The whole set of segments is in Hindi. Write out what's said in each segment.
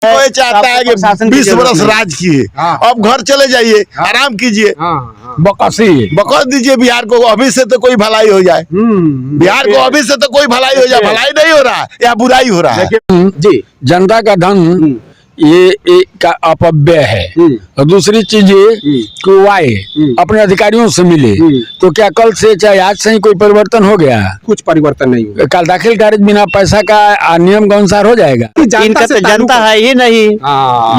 कोई चाहता है कि 20 वर्ष राज किए, अब घर चले जाइए, आराम कीजिए, बकस दीजिए बिहार को, अभी से तो कोई भलाई हो जाए। बिहार को अभी से तो कोई भलाई हो जाए। भलाई नहीं हो रहा है या बुराई हो रहा है जी। जनता का धन ये एक का अपव्यय है, और दूसरी चीज ये कि वो आए अपने अधिकारियों से मिले, तो क्या कल से चाहे आज से ही कोई परिवर्तन हो गया? कुछ परिवर्तन नहीं हुआ। कल दाखिल खारिज बिना पैसा का नियम के अनुसार हो जाएगा। इनका तो जनता है ही नहीं,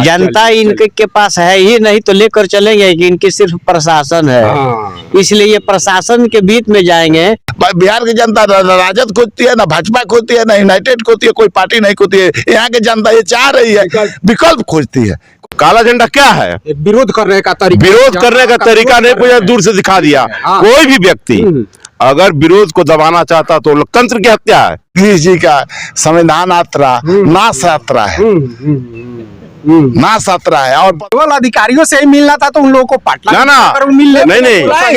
जनता इनके पास है ही नहीं, तो लेकर चलेंगे कि इनकी सिर्फ प्रशासन है, इसलिए ये प्रशासन के बीच में जाएंगे। बिहार की जनता राजद खोजती है, ना भाजपा खोजती है, ना यूनाइटेड खोजती है, कोई पार्टी नहीं खोजती है। यहाँ की जनता ये चाह रही है, विकल्प खोजती है। काला झंडा क्या है? विरोध करने का तरीका, विरोध करने का तरीका नहीं, कोई दूर से दिखा दिया। कोई भी व्यक्ति अगर विरोध को दबाना चाहता तो लोकतंत्र की हत्या है। गिरीश जी का संविधान यात्रा नाश यात्रा है, नाश यात्रा है, और केवल अधिकारियों से ही मिलना था तो उन लोगों को पाटला नहीं आप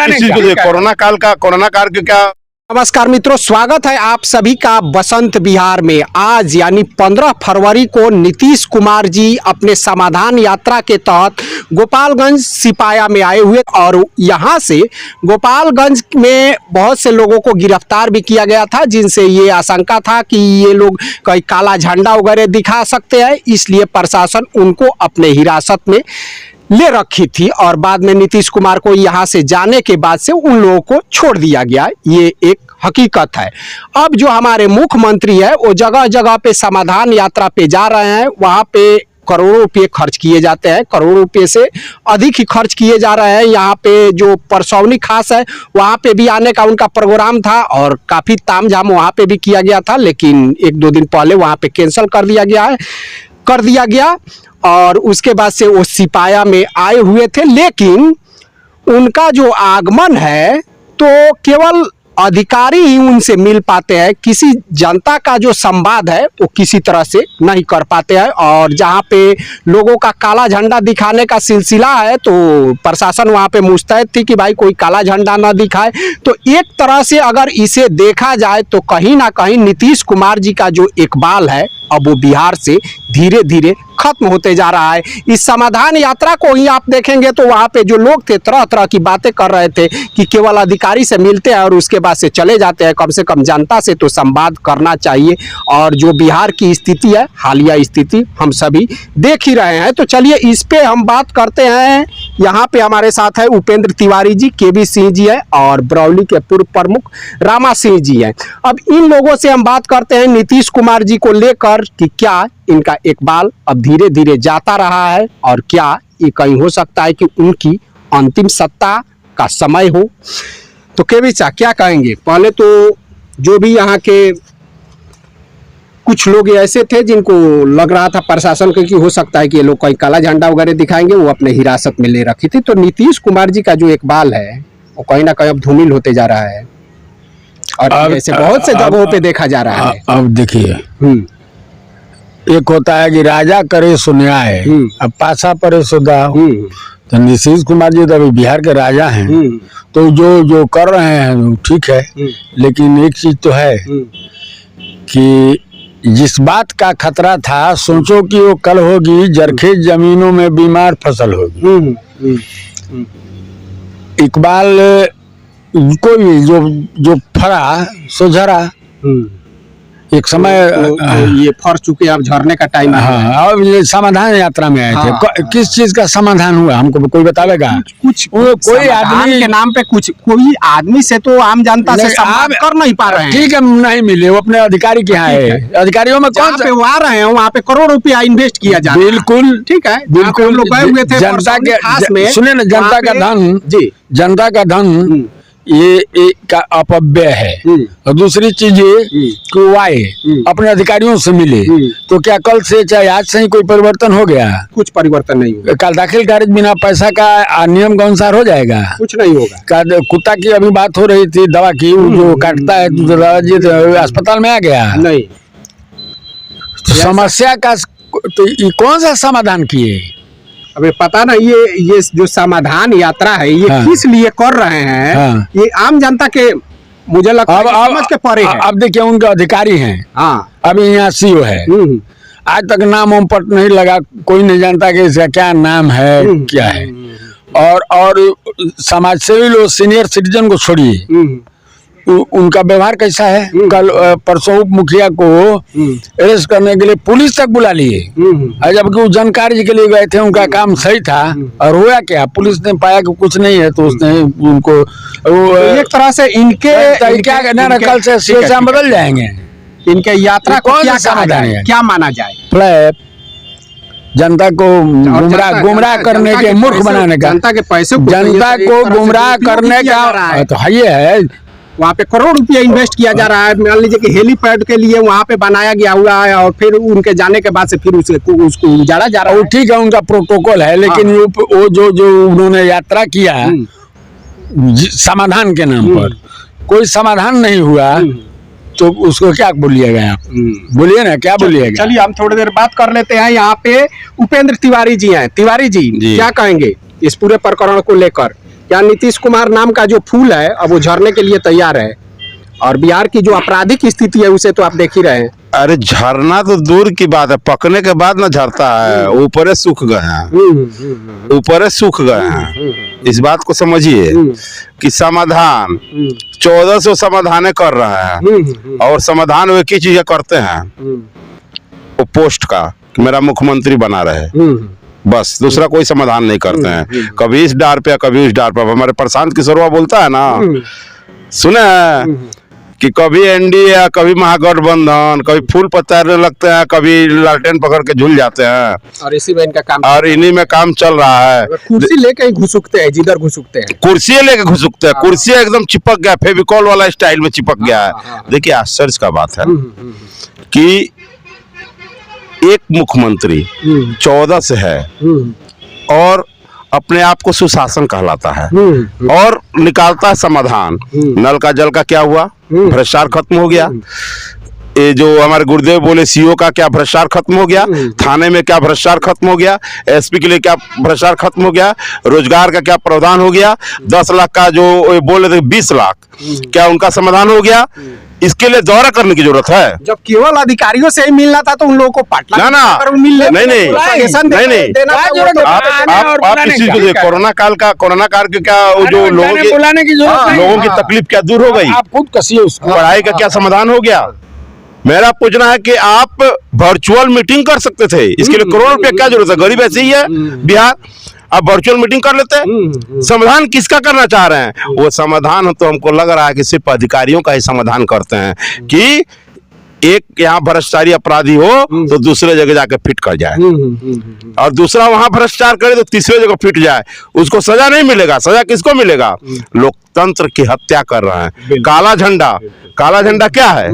इस चीज को देखिए। कोरोना काल के क्या। नमस्कार मित्रों, स्वागत है आप सभी का बसंत बिहार में। आज यानी 15 फरवरी को नीतीश कुमार जी अपने समाधान यात्रा के तहत गोपालगंज सिपाया में आए हुए, और यहाँ से गोपालगंज में बहुत से लोगों को गिरफ्तार भी किया गया था, जिनसे ये आशंका था कि ये लोग कहीं काला झंडा वगैरह दिखा सकते हैं, इसलिए प्रशासन उनको अपने हिरासत में ले रखी थी। और बाद में नीतीश कुमार को यहाँ से जाने के बाद से उन लोगों को छोड़ दिया गया, ये एक हकीकत है। अब जो हमारे मुख्यमंत्री है वो जगह जगह पे समाधान यात्रा पे जा रहे हैं, वहाँ पे करोड़ों रुपये खर्च किए जाते हैं, करोड़ों रुपये से अधिक ही खर्च किए जा रहे हैं। यहाँ पे जो परसौनी खास है वहाँ पे भी आने का उनका प्रोग्राम था, और काफ़ी तामझाम वहाँ पे भी किया गया था, लेकिन 1-2 दिन पहले वहाँ पे कैंसिल कर दिया गया। और उसके बाद से वो सिपाया में आए हुए थे, लेकिन उनका जो आगमन है तो केवल अधिकारी ही उनसे मिल पाते हैं, किसी जनता का जो संवाद है वो किसी तरह से नहीं कर पाते हैं। और जहाँ पे लोगों का काला झंडा दिखाने का सिलसिला है तो प्रशासन वहाँ पे मुस्तैद थी कि भाई कोई काला झंडा ना दिखाए। तो एक तरह से अगर इसे देखा जाए तो कहीं ना कहीं नीतीश कुमार जी का जो इकबाल है अब वो बिहार से धीरे धीरे खत्म होते जा रहा है। इस समाधान यात्रा को ही आप देखेंगे तो वहाँ पे जो लोग थे तरह तरह की बातें कर रहे थे कि केवल अधिकारी से मिलते हैं और उसके बाद से चले जाते हैं, कम से कम जनता से तो संवाद करना चाहिए। और जो बिहार की स्थिति है, हालिया स्थिति हम सभी देख ही रहे हैं। तो चलिए इस पे हम बात करते हैं। यहाँ पे हमारे साथ है उपेंद्र तिवारी जी, केबी सिंह जी है, और बरौली के पूर्व प्रमुख रामा सिंह जी हैं। अब इन लोगों से हम बात करते हैं नीतीश कुमार जी को लेकर कि क्या इनका इकबाल अब धीरे धीरे जाता रहा है, और क्या ये कहीं हो सकता है कि उनकी अंतिम सत्ता का समय हो। तो केबी चा क्या कहेंगे? पहले तो जो भी यहाँ के कुछ लोग ऐसे थे जिनको लग रहा था प्रशासन को कि हो सकता है कि ये लोग कहीं काला झंडा वगैरह दिखाएंगे, वो अपने हिरासत में ले रखी थी। तो नीतीश कुमार जी का जो इकबाल है वो कहीं ना कहीं अब धूमिल होते जा रहा है, और ऐसे बहुत से जगहों पे देखा जा रहा है। अब देखिए, एक होता है कि राजा करे सो न्याय, अब पासा परे सो दाव। तो नीतीश कुमार जी तो अभी बिहार के राजा हैं, तो जो कर रहे हैं ठीक है, लेकिन एक चीज तो है कि जिस बात का खतरा था, सोचो कि वो कल होगी, जरखेज जमीनों में बीमार फसल होगी। इकबाल कोई भी जो फरा सो झरा, एक समय ये फर चुके, अब झरने का टाइम है। हाँ, अब ये समाधान यात्रा में आए थे। किस चीज का समाधान हुआ हमको कोई बतावेगा? कुछ कोई आदमी के नाम पे कोई आदमी से तो आम जनता से संवाद कर नहीं पा रहे हैं। ठीक है, नहीं मिले, वो अपने अधिकारी के यहाँ है। अधिकारियों में कौन पे आ रहे हैं, वहाँ पे करोड़ रुपया इन्वेस्ट किया जा रहा है। बिल्कुल ठीक है, बिल्कुल लोग गए हुए थे जनता के, सुने ना, जनता का धन जी, जनता का धन ये एक का अपव्यय है, और दूसरी चीज ये कि वो आए अपने अधिकारियों से मिले, तो क्या कल से चाहे आज से ही कोई परिवर्तन हो गया? कुछ परिवर्तन नहीं होगा। कल दाखिल खारिज बिना पैसा का नियम के अनुसार हो जाएगा? कुछ नहीं होगा। कुत्ता की अभी बात हो रही थी, दवा की, जो काटता है तो अस्पताल में आ गया नहीं। समस्या का तो कौन सा समाधान किए? अबे पता ना, ये जो समाधान यात्रा है ये किस लिए कर रहे हैं? ये आम जनता के मुझे लगता है कि समझ के परे है। अब देखिए उनके अधिकारी हैं। हाँ। अभी यहाँ सीओ है, आज तक नाम वाम पट नहीं लगा, कोई नहीं जानता कि इसका क्या नाम है क्या है। और समाज सेवी लोग, सीनियर सिटीजन को छोड़िए, उनका व्यवहार कैसा है। कल परसों उप मुखिया को अरेस्ट करने के लिए पुलिस तक बुला लिए, जबकि वो जानकारी के लिए गए थे, उनका काम सही था। और हुआ क्या, पुलिस ने पाया कि कुछ नहीं है, तो उसने उनको एक तरह से इनके क्या कहना ना, कल से सियासत बदल जाएंगे। इनके यात्रा को कौन क्या सा कहा समाधान जाए, है? क्या माना जाए? फ्लैप जनता को गुमराह करने के, मूर्ख बनाने का, जनता के पैसे जनता को गुमराह करने का तो ये है। वहाँ पे करोड़ रुपया इन्वेस्ट किया जा रहा है। मान लीजिए कि हेलीपैड के लिए वहाँ पे बनाया गया हुआ है, और फिर उनके जाने के बाद से फिर उसको उजाड़ा जा रहा है। ठीक है, उनका प्रोटोकॉल है, लेकिन वो जो उन्होंने यात्रा किया समाधान के नाम पर, कोई समाधान नहीं हुआ, तो उसको क्या बोलिएगा आप? बोलिए ना, क्या बोलिएगा? चलिए हम थोड़ी देर बात कर लेते हैं। यहाँ पे उपेंद्र तिवारी जी हैं। तिवारी जी क्या कहेंगे इस पूरे प्रकरण को लेकर? क्या नीतीश कुमार नाम का जो फूल है अब वो झड़ने के लिए तैयार है? और बिहार की जो आपराधिक स्थिति है उसे तो आप देख ही रहे हैं। अरे झरना तो दूर की बात है, पकने के बाद ना झरता है, ऊपर सूख गए हैं, ऊपर सूख गए हैं। इस बात को समझिए कि समाधान 1400 समाधान कर रहा है, और समाधान वे की चीजें करते हैं, वो पोस्ट का कि मेरा मुख्यमंत्री बना रहे, बस दूसरा कोई समाधान नहीं करते हैं। कभी इस डार पे कभी उस डार पे। हमारे प्रशांत किशोरवा बोलता है ना, सुने कि कभी एनडीए, कभी महागठबंधन, कभी फूल पत्ताने लगते हैं, कभी लालटेन पकड़ के झूल जाते हैं, और इसी में इनका काम, और इन्हीं में काम चल रहा है। कुर्सी लेके घुसुकते हैं, जिधर घुसुकते हैं, कुर्सी लेके घुसुकते हैं, कुर्सी एकदम चिपक गया, फेविकॉल वाला स्टाइल में चिपक गया है। देखिए आश्चर्य का बात है कि एक मुख्यमंत्री 14 से है और अपने आप को सुशासन कहलाता है, और निकालता है समाधान। नल का जल का क्या हुआ? भ्रष्टाचार खत्म हो गया। ये जो हमारे गुरुदेव बोले, सीओ का क्या भ्रष्टाचार खत्म हो गया, थाने में क्या भ्रष्टाचार खत्म हो गया, एसपी के लिए क्या भ्रष्टाचार खत्म हो गया, रोजगार का क्या प्रावधान हो गया, 10 लाख का जो बोले थे 20 लाख, क्या उनका समाधान हो गया? इसके लिए दौरा करने की जरूरत है। जब केवल अधिकारियों से ही मिलना था तो उन लोगों को पाटला ना नहीं आप इस चीज को देखिए, कोरोना काल के क्या जो लोगों की तकलीफ क्या दूर हो गई? आप खुद कसिए उसको। पढ़ाई का क्या समाधान हो गया? मेरा पूछना है कि आप वर्चुअल मीटिंग कर सकते थे, इसके लिए करोड़ रुपया क्या जरूरत है? गरीब ऐसे ही है बिहार, आप वर्चुअल मीटिंग कर लेते हैं। समाधान किसका करना चाह रहे हैं? वो समाधान तो हमको लग रहा है कि सिर्फ अधिकारियों का ही समाधान करते हैं, कि एक यहाँ भ्रष्टाचारी अपराधी हो तो दूसरे जगह जाके फिट कर जाए, और दूसरा वहां भ्रष्टाचार करे तो तीसरे जगह फिट जाए, उसको सजा नहीं मिलेगा। सजा किसको मिलेगा? लोकतंत्र की हत्या कर रहे हैं। काला झंडा क्या है?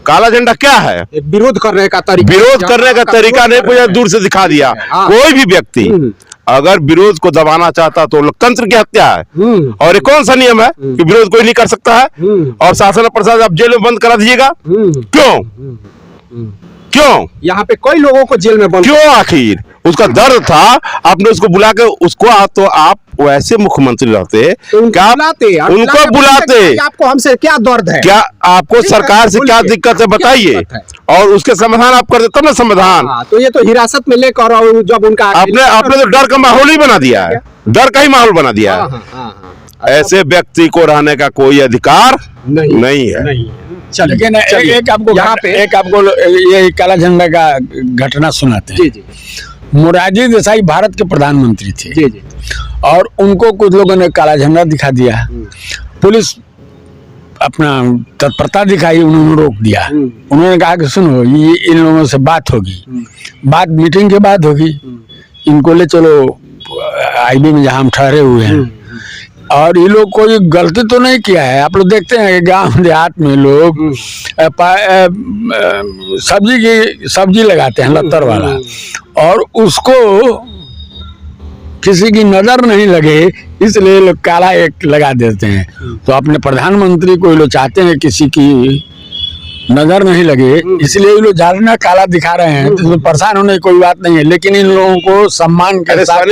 काला झंडा क्या है? विरोध करने का तरीका, नहीं, पूरा दूर से दिखा दिया। कोई भी व्यक्ति अगर विरोध को दबाना चाहता तो लोकतंत्र की हत्या है। और ये कौन सा नियम है कि विरोध कोई नहीं कर सकता है? और शासन प्रशासन आप जेल में बंद करा दीजिएगा? क्यों यहाँ पे कई लोगों को जेल में बंद क्यों? आखिर उसका दर्द था, आपने उसको बुला के उसको, तो आप वैसे मुख्यमंत्री रहते तो उनको बुलाते। आपको हमसे क्या दर्द है? क्या आपको सरकार से क्या दिक्कत है बताइए, और उसके समाधान आप कर देते तब ना समाधान। तो ये तो हिरासत में लेकर, और जब उनका आपने तो डर का माहौल ही बना दिया है, डर का ही माहौल बना दिया है। ऐसे व्यक्ति को रहने का कोई अधिकार नहीं है। लेकिन एक आपको ये काला झंडा का घटना सुनाते हैं। जी। मोरारजी देसाई भारत के प्रधानमंत्री थे। जी। और उनको कुछ लोगों ने काला झंडा दिखा दिया, पुलिस अपना तत्परता दिखाई, उन्होंने रोक दिया। उन्होंने कहा कि सुनो, ये इन लोगों से बात होगी, बात मीटिंग के बाद होगी, इनको ले चलो हाईवे में जहाँ हम ठहरे हुए हैं। और ये लोग कोई गलती तो नहीं किया है। आप लोग देखते हैं गांव देहात में लोग सब्जी लगाते हैं, लत्तर वाला, और उसको किसी की नजर नहीं लगे इसलिए लोग काला एक लगा देते हैं। तो अपने प्रधानमंत्री को लोग चाहते हैं किसी की नजर नहीं लगे, इसलिए ये लोग झाड़ना काला दिखा रहे हैं। तो परेशान होने की कोई बात नहीं है, लेकिन इन लोगों को सम्मान के साथ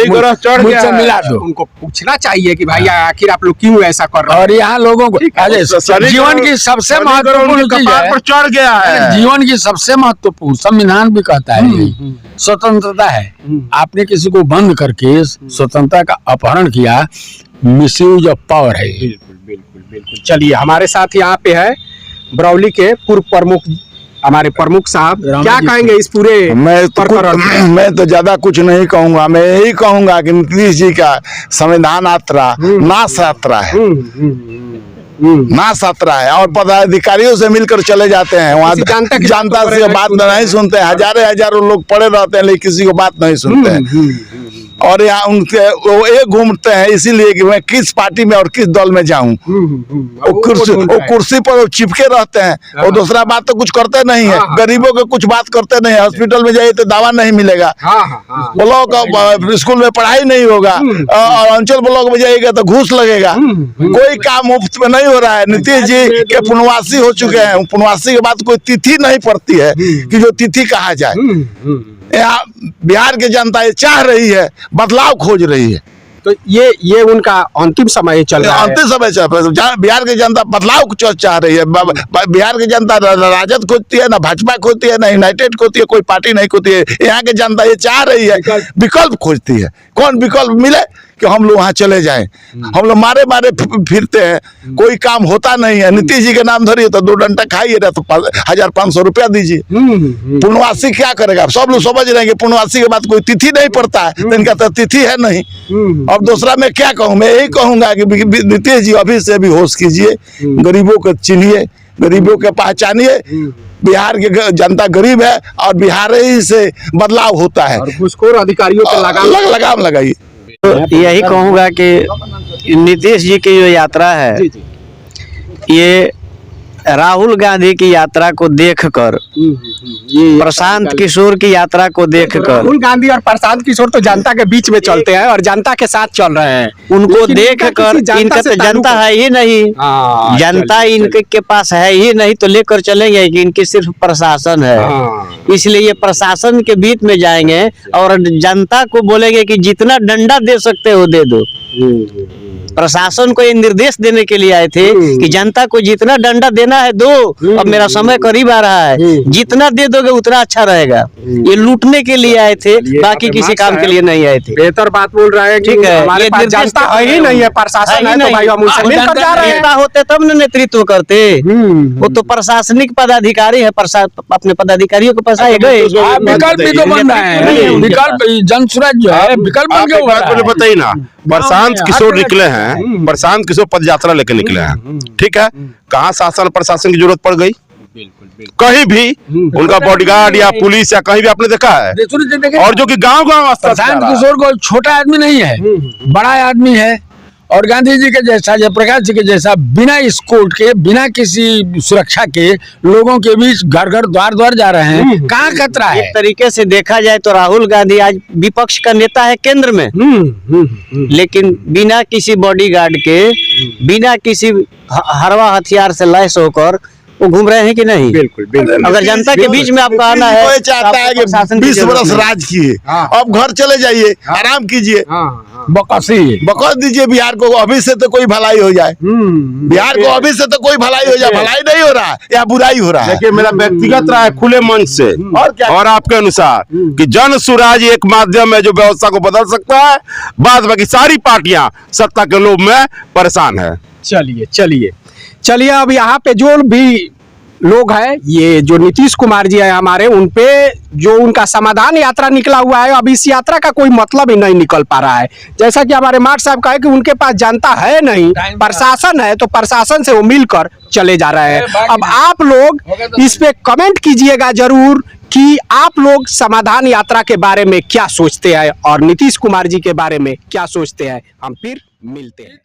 मुझसे मिला दो। उनको पूछना चाहिए कि भाई आखिर आप लोग क्यों ऐसा कर रहे हैं। और यहाँ लोगों को जीवन की सबसे महत्वपूर्ण चीज है, चढ़ गया है। जीवन की सबसे महत्वपूर्ण संविधान भी कहता है यही, स्वतंत्रता है। आपने किसी को बंद करके स्वतंत्रता का अपहरण किया, मिसयूज ऑफ पावर है। बिल्कुल बिल्कुल बिल्कुल। चलिए, हमारे साथ यहाँ पे है बरौली के पूर्व प्रमुख, हमारे प्रमुख साहब, क्या कहेंगे इस पूरे मैं तो ज्यादा कुछ नहीं कहूंगा। मैं यही कहूंगा कि नीतीश जी का संविधान यात्रा नाश यात्रा है, नाश यात्रा है। और पदाधिकारियों से मिलकर चले जाते हैं वहाँ, जनता से बात नहीं सुनते हैं। हजारों लोग पड़े रहते हैं लेकिन किसी को बात नहीं सुनते हैं। और यहाँ उनके वो एक घूमते हैं इसीलिए कि मैं किस पार्टी में और किस दल में जाऊं। वो कुर्सी पर चिपके रहते हैं, और दूसरा बात तो कुछ करते नहीं है। गरीबों के कुछ बात करते नहीं है। हॉस्पिटल में जाइए तो दवा नहीं मिलेगा, ब्लॉक स्कूल में पढ़ाई नहीं होगा, और अंचल ब्लॉक में जाइएगा तो घूस लगेगा। कोई काम मुफ्त में नहीं हो रहा है। नीतीश जी के पुनवासी हो चुके हैं। पुनवासी के बाद कोई तिथि नहीं पड़ती है कि जो तिथि कहा जाए। यहाँ बिहार की जनता ये चाह रही है, बदलाव खोज रही है। तो ये उनका अंतिम समय चल रहा है। अंतिम समय चल रहा है। बिहार की जनता बदलाव चाह रही है। बिहार की जनता राजद खोजती है, ना भाजपा खोजती है, ना यूनाइटेड खोजती है, कोई पार्टी नहीं खोजती है। यहाँ की जनता ये चाह रही है, विकल्प खोजती है। कौन विकल्प मिले कि हम लोग वहाँ चले जाएं। हम लोग मारे फिरते हैं, कोई काम होता नहीं है। नीतीश जी के नाम धरिए तो 2 डंडा खाइए ना तो 1500 रुपया दीजिए। पुनवासी क्या करेगा? सब लोग समझ रहे हैं कि पुनवासी के बाद कोई तिथि नहीं पड़ता है, तो इनका तो तिथि है नहीं। अब दूसरा मैं क्या कहूँ, मैं यही कहूँगा कि नीतीश जी अभी से भी होश कीजिए, गरीबों को चिन्हिए, गरीबों के पहचानिए। बिहार की जनता गरीब है और बिहार ही से बदलाव होता है। और घूसखोर अधिकारियों पे लगाम लगाइए। तो यही कहूँगा कि नीतीश जी की जो यात्रा है, ये राहुल गांधी की यात्रा को देखकर, प्रशांत किशोर की यात्रा को देखकर, राहुल गांधी और प्रशांत किशोर तो जनता के बीच में चलते हैं और जनता के साथ चल रहे हैं। उनको देखकर इनका तो जनता है ही नहीं, जनता इनके के पास है ही नहीं, तो लेकर चलेंगे कि इनकी सिर्फ प्रशासन है। इसलिए ये प्रशासन के बीच में जाएंगे और जनता को बोलेंगे कि जितना डंडा दे सकते हो दे दो। प्रशासन को ये निर्देश देने के लिए आए थे कि जनता को जितना दंडा देना है दो। अब मेरा समय करीब आ रहा है, जितना दे दोगे उतना अच्छा रहेगा। ये लूटने के लिए आए थे, बाकी किसी काम के लिए नहीं आए थे। बेहतर बात बोल रहे हैं। ठीक है, हमारे पास जनता ही नहीं है, प्रशासन है तो भाई हम उनसे मिलकर जा रहे हैं। नेता होते तब न नेतृत्व करते। वो तो प्रशासनिक पदाधिकारी है, अपने पदाधिकारियों के पास आए गए। विकल्प भी तो बन रहा है, विकल्प जनसुराज जो है विकल्प बन गया। बताइए ना, प्रशांत किशोर निकले हैं, प्रशांत किशोर पद यात्रा लेके निकले हैं, ठीक है। कहाँ शासन प्रशासन की जरूरत पड़ गई? कहीं भी उनका बॉडीगार्ड या पुलिस या कहीं भी आपने देखा है? और जो कि गांव प्रशांत किशोर को छोटा आदमी नहीं है, बड़ा आदमी है। और गांधी जी के जैसा, जयप्रकाश जी के जैसा, बिना स्कॉट के, बिना किसी सुरक्षा के लोगों के बीच घर घर द्वार द्वार जा रहे हैं। कहाँ खतरा है? एक तरीके से देखा जाए तो राहुल गांधी आज विपक्ष का नेता है केंद्र में, लेकिन बिना किसी बॉडीगार्ड के, बिना किसी हरवा हथियार से लैस होकर वो घूम रहे हैं कि नहीं? बिल्कुल बिल्कुल। अगर जनता के बीच में आपका आना है, कोई चाहता है कि 20 वर्ष राज किए, अब घर चले जाइए, आराम कीजिए, बकस दीजिए बिहार को। अभी से तो कोई भलाई हो जाए, बिहार को अभी से तो कोई भलाई हो जाए। भलाई नहीं हो रहा है या बुराई हो रहा है। देखिए, मेरा व्यक्तिगत राय खुले मन से और आपके अनुसार कि जन सुराज एक माध्यम है जो व्यवस्था को बदल सकता है। बाद बाकी सारी पार्टियां सत्ता के लोभ में परेशान है। चलिए अब यहाँ पे जो भी लोग हैं, ये जो नीतीश कुमार जी है हमारे, उनपे जो उनका समाधान यात्रा निकला हुआ है, अब इस यात्रा का कोई मतलब ही नहीं निकल पा रहा है। जैसा कि हमारे मार्ट साहब कहे कि उनके पास जनता है नहीं, प्रशासन है, तो प्रशासन से वो मिलकर चले जा रहे हैं। अब आप लोग इस पे कमेंट कीजिएगा जरूर कि आप लोग समाधान यात्रा के बारे में क्या सोचते हैं और नीतीश कुमार जी के बारे में क्या सोचते हैं। हम फिर मिलते हैं।